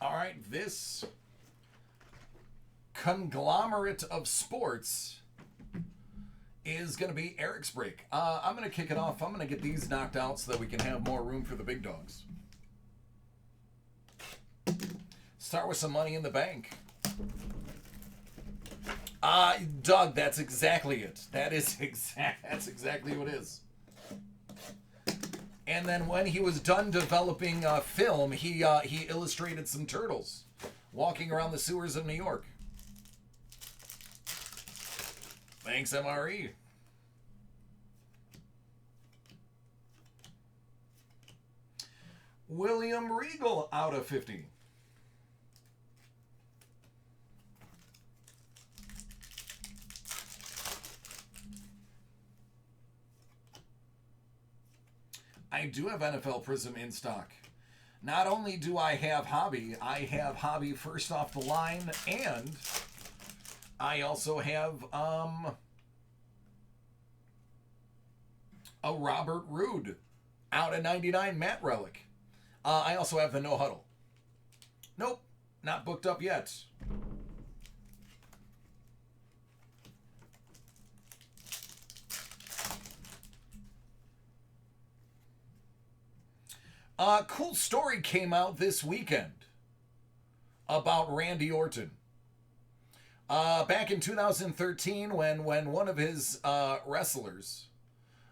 All right, this conglomerate of sports is going to be Eric's break. I'm going to kick it off. I'm going to get these knocked out so that we can have more room for the big dogs. Start with some money in the bank. Doug, that's exactly it. That's exactly what it is. And then when he was done developing film, he illustrated some turtles walking around the sewers of New York. Thanks, MRE. William Regal out of 50. I do have NFL Prism in stock. Not only do I have Hobby first off the line, and I also have a Robert Roode out of 99 Matt Relic. I also have the No Huddle. Nope, not booked up yet. Cool story came out this weekend about Randy Orton. Back in 2013, when one of his wrestlers,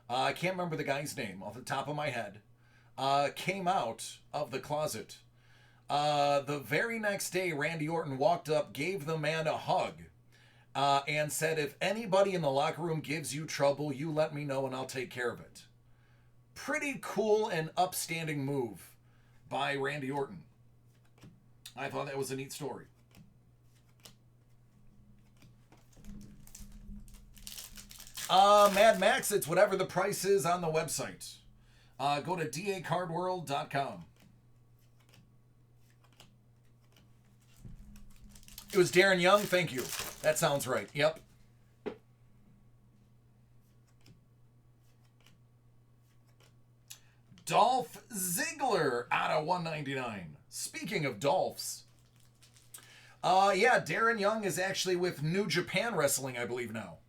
I can't remember the guy's name off the top of my head, came out of the closet. The very next day, Randy Orton walked up, gave the man a hug, and said, "If anybody in the locker room gives you trouble, you let me know and I'll take care of it." Pretty cool and upstanding move by Randy Orton. I thought that was a neat story. Mad Max, it's whatever the price is on the website. Go to dacardworld.com. It was Darren Young, thank you. That sounds right, yep. Dolph Ziggler out of 199. Speaking of Dolphs, yeah, Darren Young is actually with New Japan Wrestling, I believe now.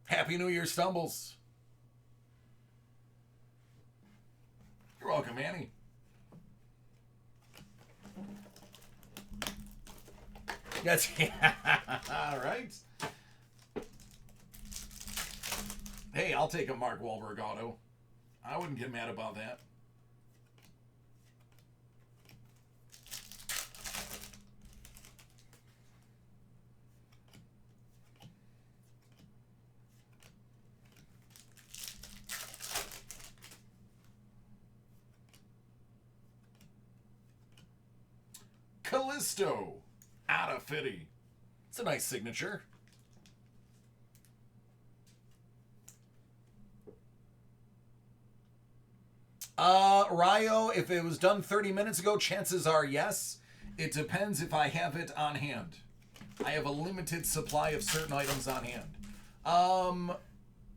Happy New Year, Stumbles. You're welcome, Annie. That's all right. Hey, I'll take a Mark Wahlberg auto. I wouldn't get mad about that. Callisto out of 50. It's a nice signature. Ryo, if it was done 30 minutes ago, chances are yes. It depends if I have it on hand. I have a limited supply of certain items on hand.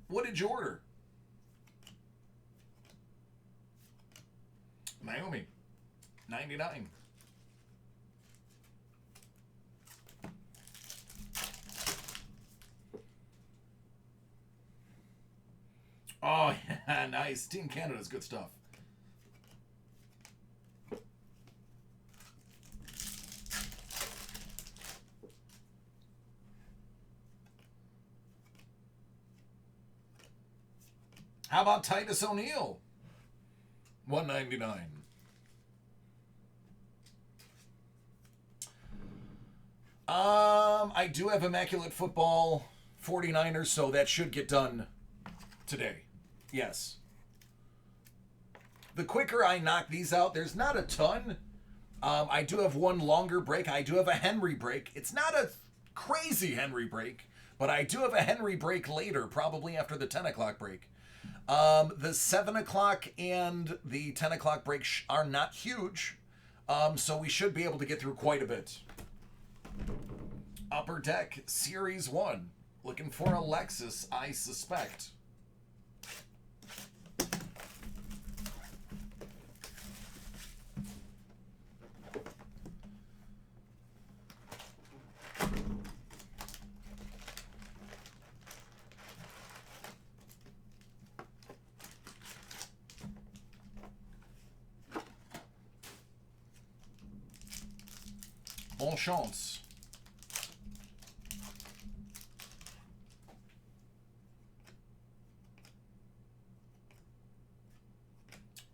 What did you order? Naomi, 99. Oh, yeah, nice. Team Canada's good stuff. How about Titus O'Neil? 199. I do have Immaculate Football 49ers, so that should get done today. Yes. The quicker I knock these out, there's not a ton. I do have one longer break. I do have a Henry break. It's not a crazy Henry break, but I do have a Henry break later, probably after the 10 o'clock break. The 7 o'clock and the 10 o'clock break are not huge, so we should be able to get through quite a bit. Upper Deck Series 1. Looking for Alexis, I suspect. Bon chance.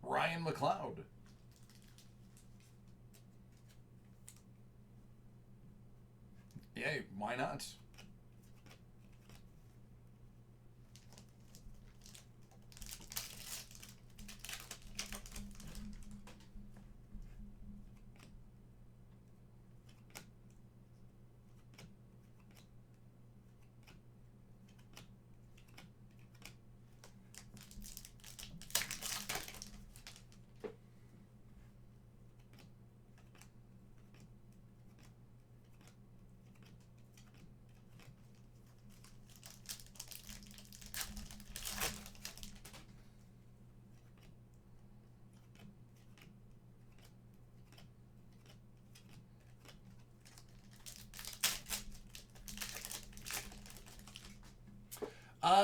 Ryan McLeod. Yay, why not?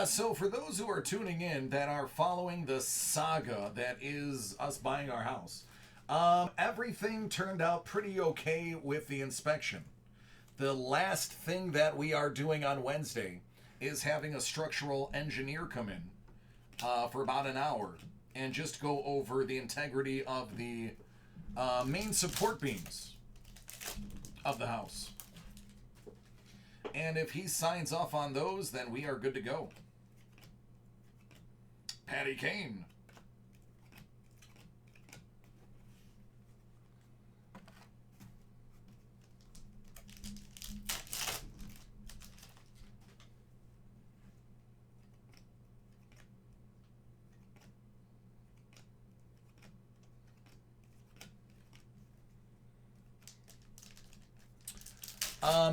So for those who are tuning in that are following the saga that is us buying our house, everything turned out pretty okay with the inspection. The last thing that we are doing on Wednesday is having a structural engineer come in for about an hour and just go over the integrity of the main support beams of the house. And if he signs off on those, then we are good to go. Patty Kane.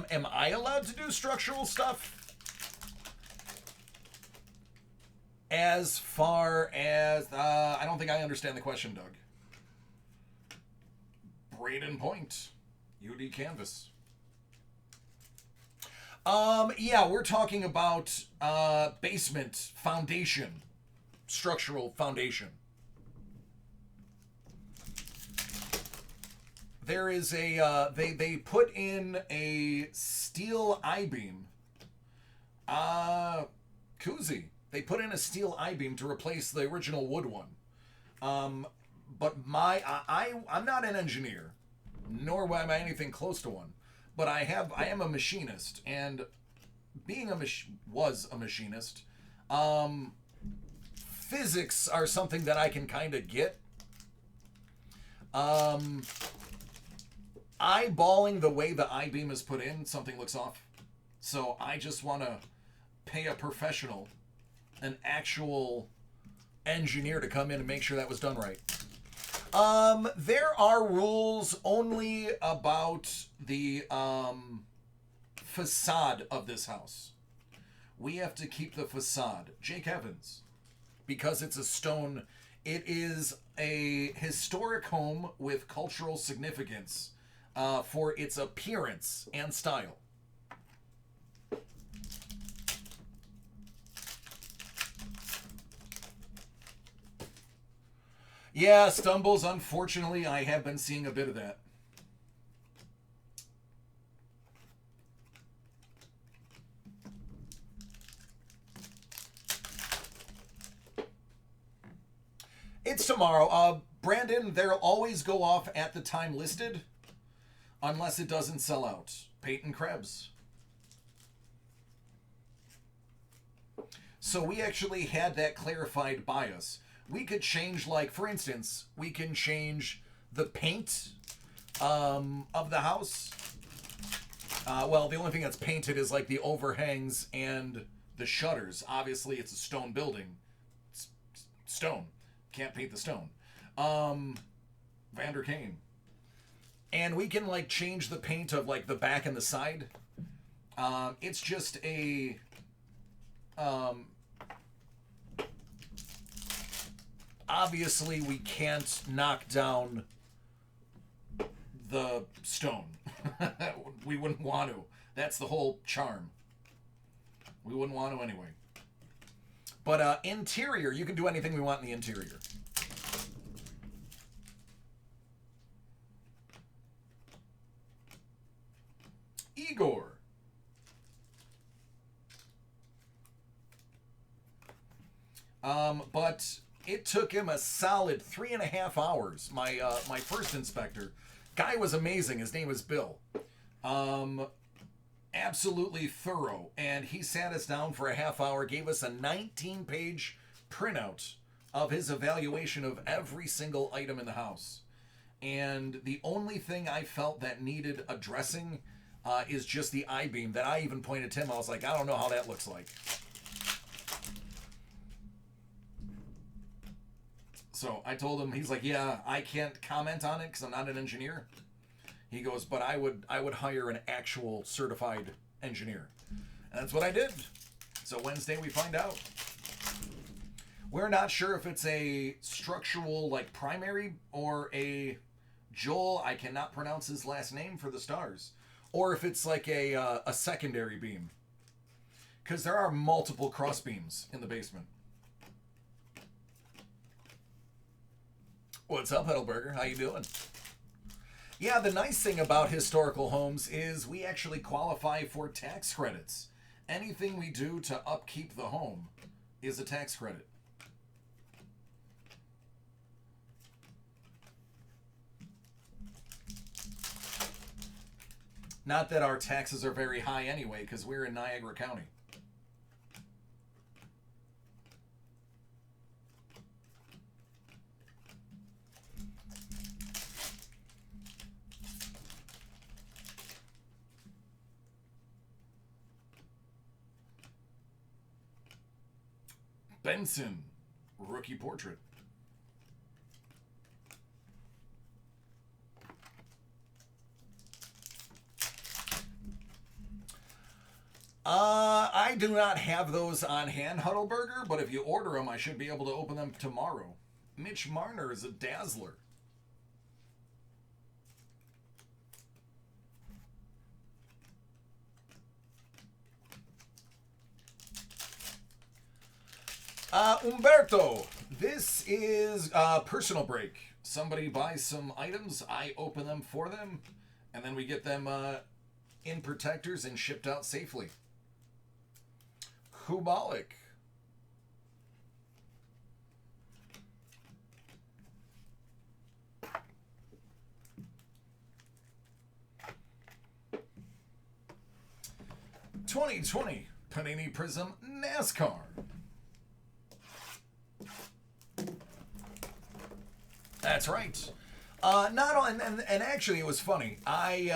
Am I allowed to do structural stuff? As far as, I don't think I understand the question, Doug. Braden Point, UD Canvas. Yeah, we're talking about basement foundation, structural foundation. There is a, they put in a steel I-beam. Koozie. They put in a steel I-beam to replace the original wood one. But I'm not an engineer, nor am I anything close to one. But I am a machinist, and being was a machinist, physics are something that I can kind of get. Eyeballing the way the I-beam is put in, something looks off. So I just want to pay a professional, an actual engineer, to come in and make sure that was done right. There are rules only about the facade of this house. We have to keep the facade. Jake Evans, because it's a stone, it is a historic home with cultural significance for its appearance and style. Yeah, stumbles, unfortunately, I have been seeing a bit of that. It's tomorrow. Brandon, they'll always go off at the time listed, unless it doesn't sell out. Peyton Krebs. So we actually had that clarified by us. We could change, like, for instance, we can change the paint of the house. Well, the only thing that's painted is, like, the overhangs and the shutters. Obviously, it's a stone building. It's stone. Can't paint the stone. Vander Kane. And we can, like, change the paint of, like, the back and the side. It's just a... obviously, we can't knock down the stone. We wouldn't want to. That's the whole charm. We wouldn't want to anyway. But interior, you can do anything we want in the interior. but it took him a solid 3.5 hours. My first inspector, guy was amazing. His name was Bill. Absolutely thorough, and he sat us down for a half hour, gave us a 19-page printout of his evaluation of every single item in the house. And the only thing I felt that needed addressing is just the I-beam that I even pointed to him. I was like, I don't know how that looks like. So I told him, he's like, yeah, I can't comment on it because I'm not an engineer. He goes, but I would hire an actual certified engineer. And that's what I did. So Wednesday we find out. We're not sure if it's a structural, like, primary or a Joel, I cannot pronounce his last name for the stars, or if it's like a secondary beam. Because there are multiple cross beams in the basement. What's up, Heidelberger? How you doing? Yeah, the nice thing about historical homes is we actually qualify for tax credits. Anything we do to upkeep the home is a tax credit. Not that our taxes are very high anyway, because we're in Niagara County. Benson, rookie portrait. I do not have those on hand, Huddleberger, but if you order them, I should be able to open them tomorrow. Mitch Marner is a dazzler. Umberto, this is a personal break. Somebody buys some items, I open them for them, and then we get them in protectors and shipped out safely. Kubalik. '20 Panini Prism NASCAR. That's right. Not on, and actually, it was funny. I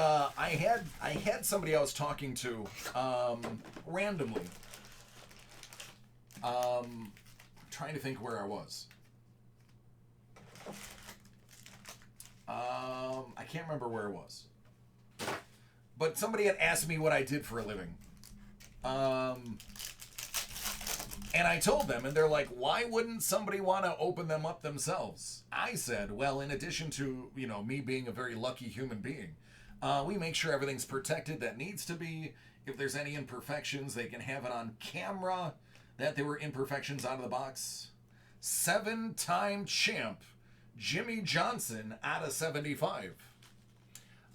had somebody I was talking to randomly. Trying to think where I was. I can't remember where it was. But somebody had asked me what I did for a living. And I told them, and they're like, why wouldn't somebody want to open them up themselves? I said, well, in addition to, me being a very lucky human being, we make sure everything's protected that needs to be. If there's any imperfections, they can have it on camera that there were imperfections out of the box. 7-time champ Jimmy Johnson out of 75.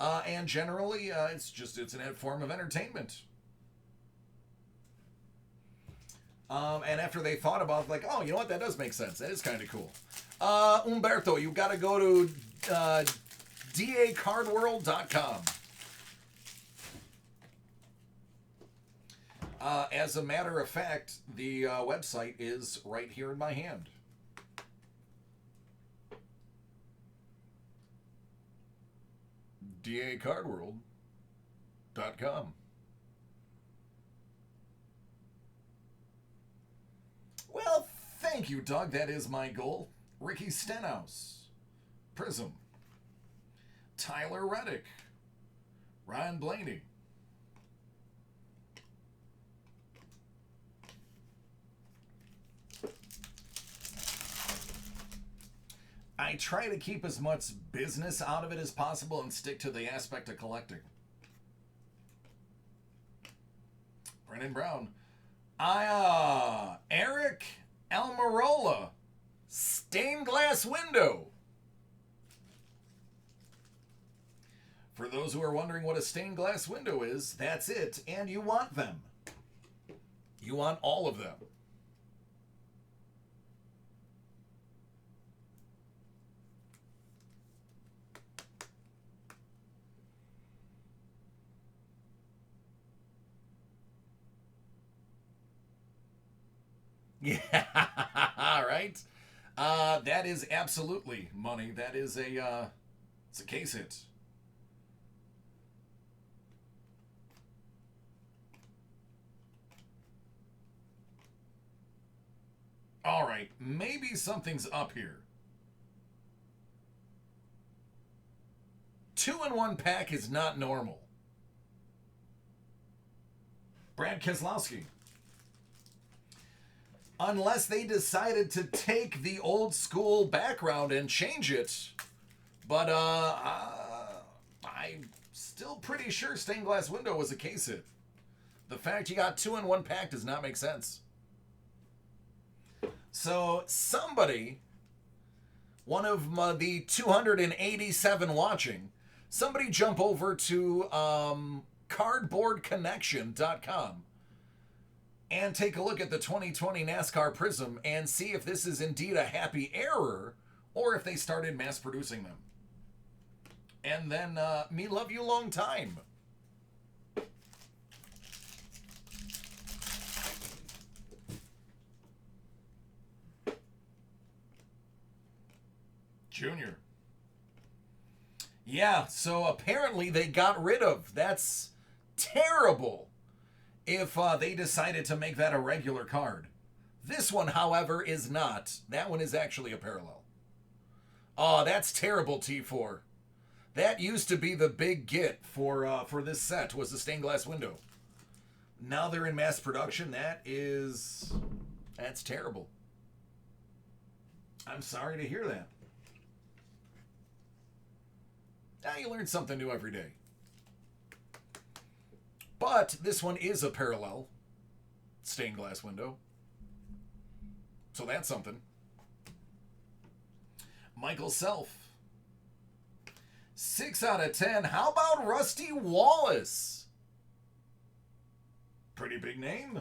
And generally, it's an form of entertainment. And after they thought about it, like, oh, you know what? That does make sense. That is kind of cool. Umberto, you got to go to dacardworld.com. As a matter of fact, the website is right here in my hand. dacardworld.com. Well, thank you, Doug. That is my goal. Ricky Stenhouse. Prism. Tyler Reddick. Ryan Blaney. I try to keep as much business out of it as possible and stick to the aspect of collecting. Brennan Brown. Eric Almirola. Stained glass window. For those who are wondering what a stained glass window is, that's it. And you want them. You want all of them. Yeah, right. That is absolutely money. That is it's a case hit. All right, maybe something's up here. 2 in 1 pack is not normal. Brad Keselowski. Unless they decided to take the old school background and change it. But I'm still pretty sure stained glass window was a case hit. The fact you got 2 in 1 pack does not make sense. So somebody, one of the 287 watching, somebody jump over to cardboardconnection.com and take a look at the 2020 NASCAR Prism and see if this is indeed a happy error or if they started mass producing them. And then, me love you long time. Junior. Yeah, so apparently they got rid of. That's terrible if they decided to make that a regular card. This one, however, is not. That one is actually a parallel. Oh, that's terrible, T4. That used to be the big get for this set, was the stained glass window. Now they're in mass production. That's terrible. I'm sorry to hear that. Now you learn something new every day. But this one is a parallel stained glass window. So that's something. Michael Self. 6 out of 10. How about Rusty Wallace? Pretty big name.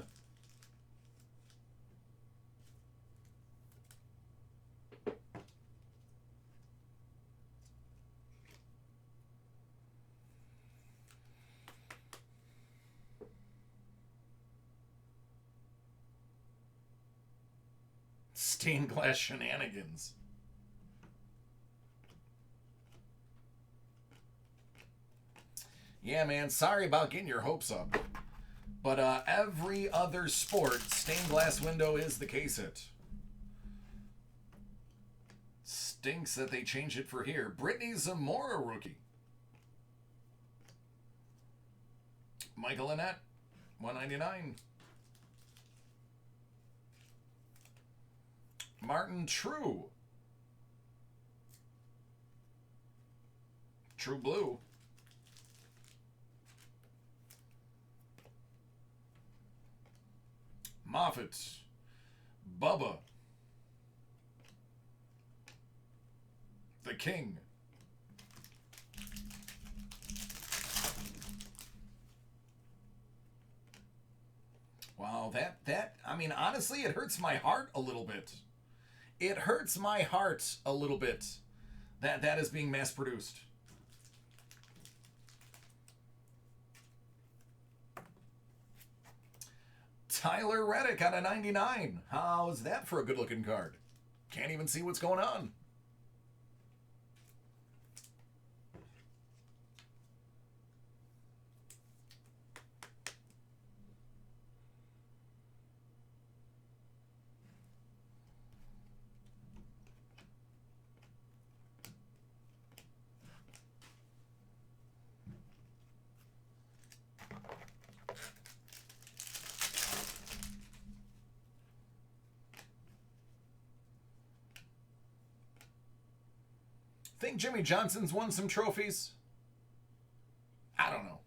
Stained glass shenanigans. Yeah, man, sorry about getting your hopes up. But every other sport, stained glass window is the case hit. Stinks that they changed it for here. Brittany Zamora rookie. Michael Annette, 199. Martin True. True Blue. Moffitt. Bubba. The King. Wow, I mean, honestly, it hurts my heart a little bit. It hurts my heart a little bit that is being mass produced. Tyler Reddick out of 99. How's that for a good looking card? Can't even see what's going on. Think Jimmy Johnson's won some trophies? I don't know.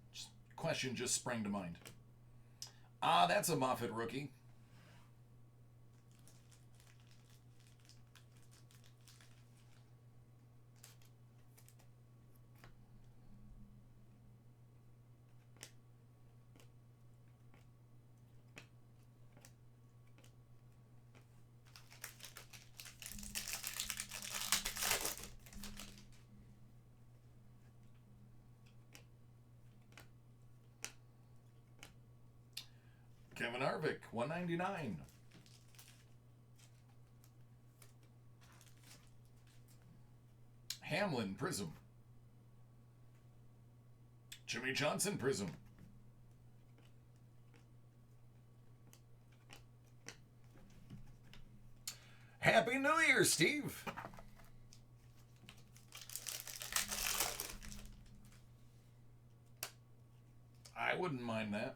Question just sprang to mind. That's a Moffitt rookie. Kevin Harvick, 199. Hamlin Prism. Jimmy Johnson Prism. Happy New Year, Steve. I wouldn't mind that.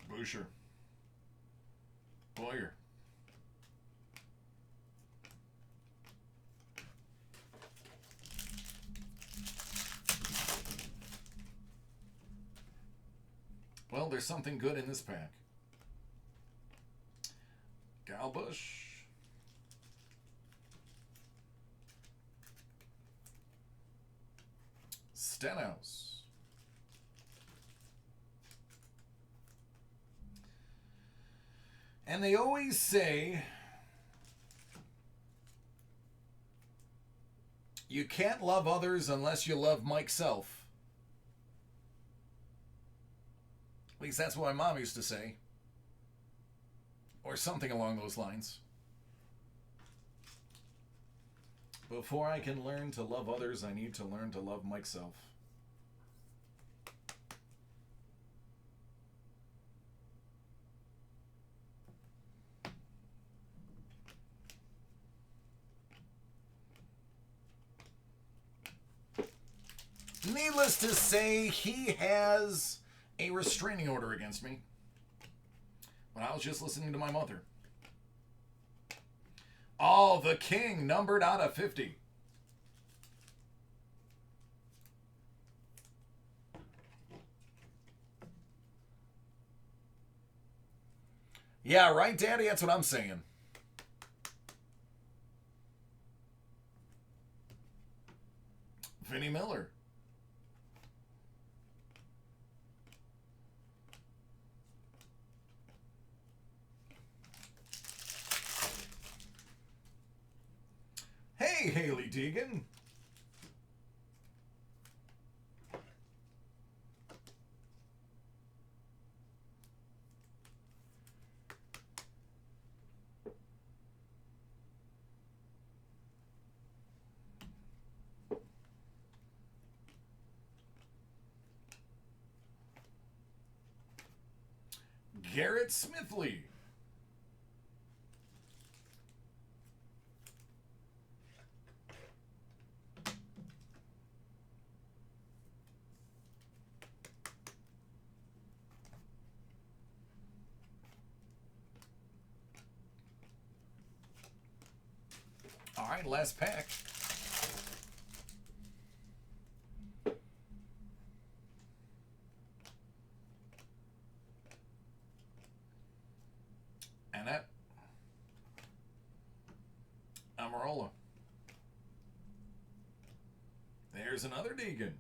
Boucher. Boyer. Well, there's something good in this pack. Galbush. Stenhouse. And they always say you can't love others unless you love Mike Self. At least that's what my mom used to say. Or something along those lines. Before I can learn to love others, I need to learn to love Mike Self. Needless to say, he has a restraining order against me. When I was just listening to my mother. Oh, the King, numbered out of 50. Yeah, right, Daddy? That's what I'm saying. Vinnie Miller. Hey, Haley Deegan. Garrett Smithley. All right, last pack. Annette. Amarola. There's another Deegan.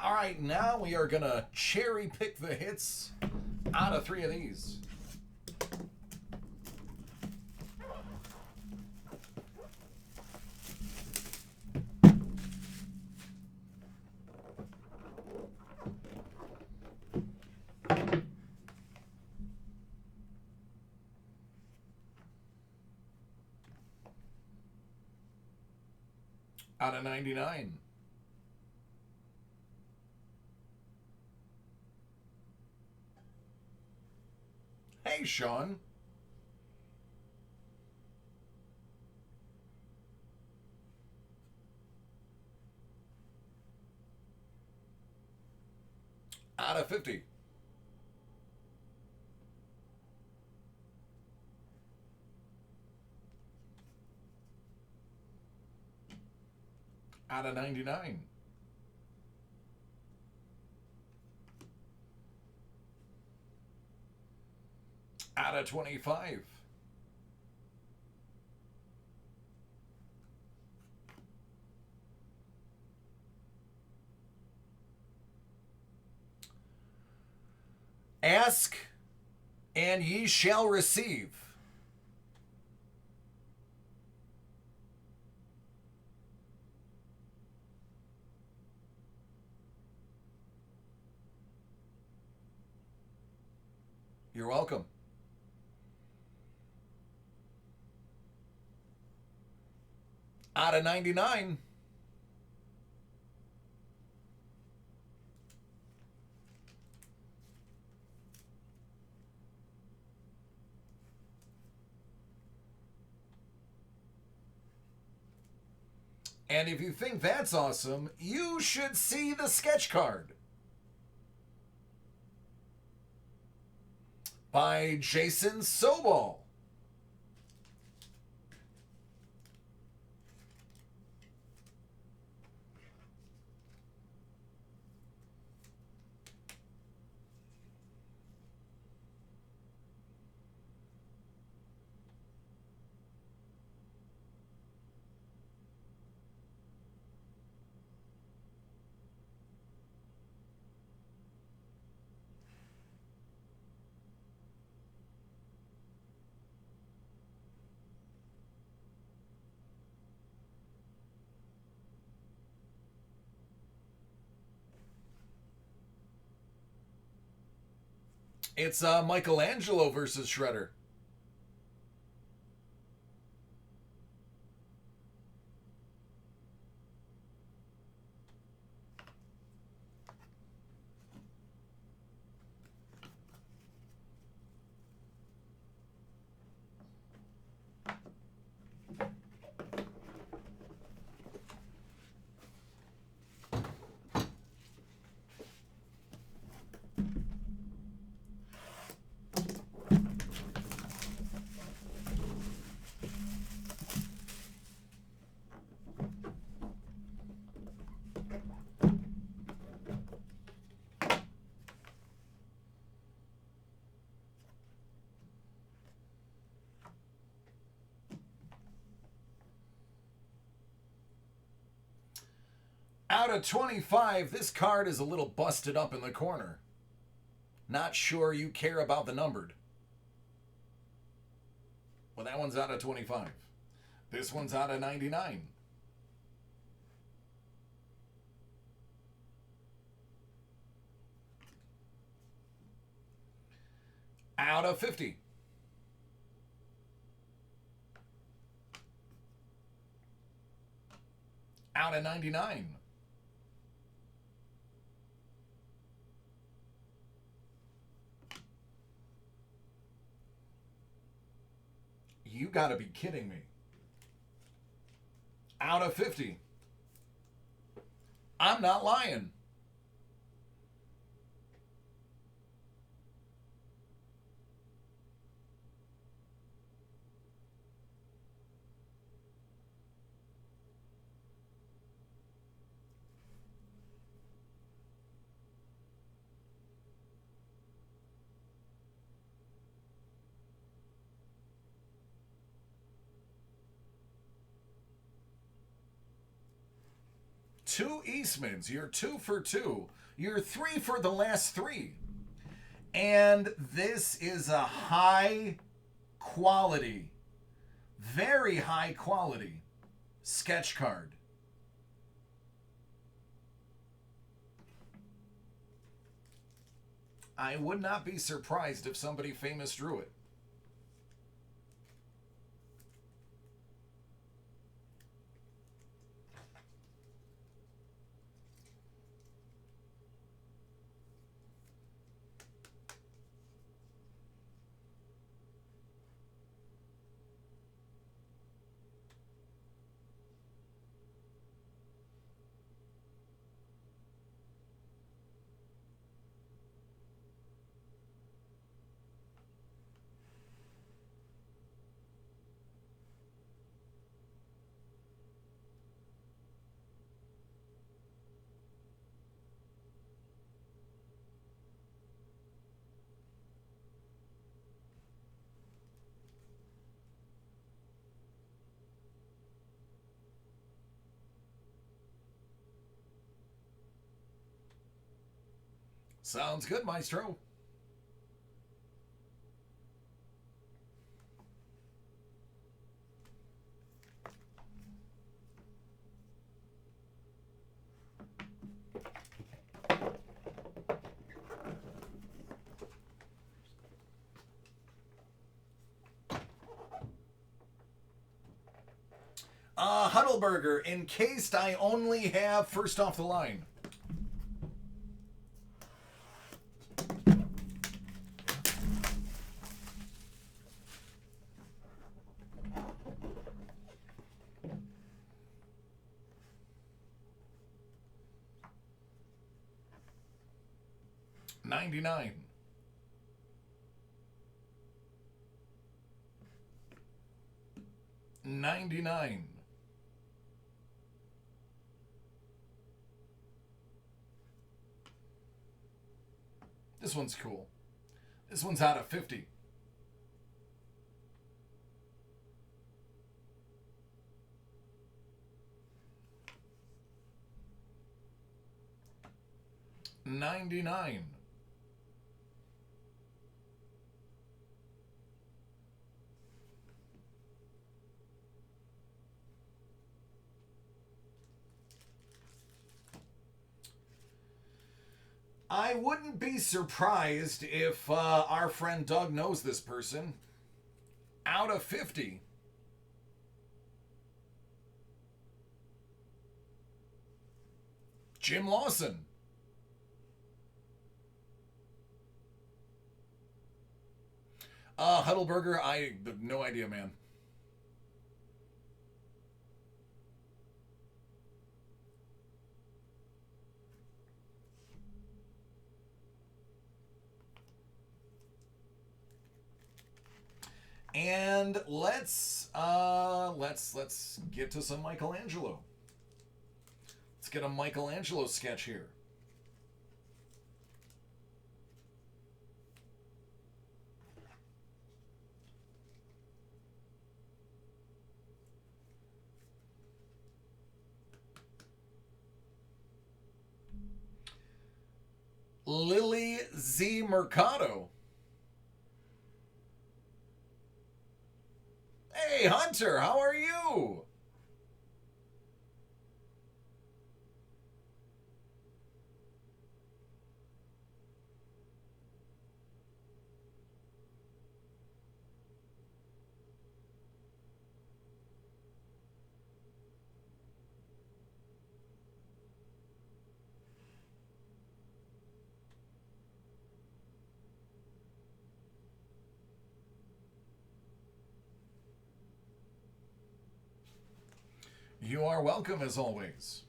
All right, now we are going to cherry pick the hits out of 3 of these. Out of 99. Hey, Sean. Out of 50. Out of 99. Out of 25. Ask and ye shall receive. You're welcome. Out of 99. And if you think that's awesome, you should see the sketch card by Jason Sobol. It's Michelangelo versus Shredder. Out of 25, this card is a little busted up in the corner. Not sure you care about the numbered. Well, that one's out of 25. This one's out of 99. Out of 50. Out of 99. You gotta be kidding me. Out of 50. I'm not lying. Two Eastmans. You're 2 for 2. You're 3 for the last 3. And this is a high quality, very high quality sketch card. I would not be surprised if somebody famous drew it. Sounds good, Maestro. Huddleberger, encased, I only have first off the line. $99. $99. This one's cool. This one's out of 50. $99. I wouldn't be surprised if our friend Doug knows this person. Out of 50. Jim Lawson. Huddleberger, I have no idea, man. And let's get to some Michelangelo. Let's get a Michelangelo sketch here. Lily Z. Mercado. Hey, Hunter, how are you? You are welcome, as always.